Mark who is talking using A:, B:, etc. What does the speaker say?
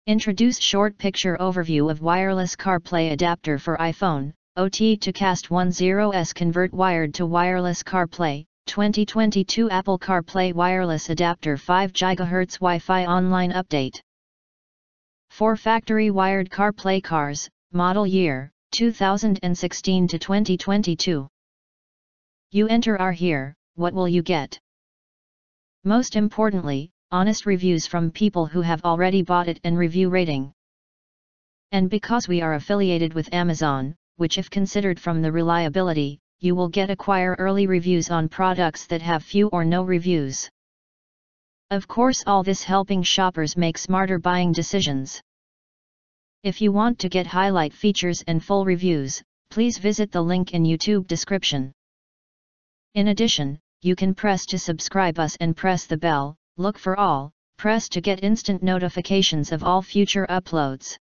A: Introduce short picture overview of wireless CarPlay adapter for iPhone, OTTOCAST 10S convert wired to wireless CarPlay, 2022 Apple CarPlay wireless adapter 5 GHz Wi-Fi online update. For factory wired CarPlay cars, model year, 2016 to 2022. You enter our here, what will you get? Most importantly, honest reviews from people who have already bought it and review rating. And because we are affiliated with Amazon, which if considered from the reliability, you will get acquire early reviews on products that have few or no reviews. Of course, all this helping shoppers make smarter buying decisions. If you want to get highlight features and full reviews, please visit the link in YouTube description. In addition, you can press to subscribe us and press the bell, look for all, press to get instant notifications of all future uploads.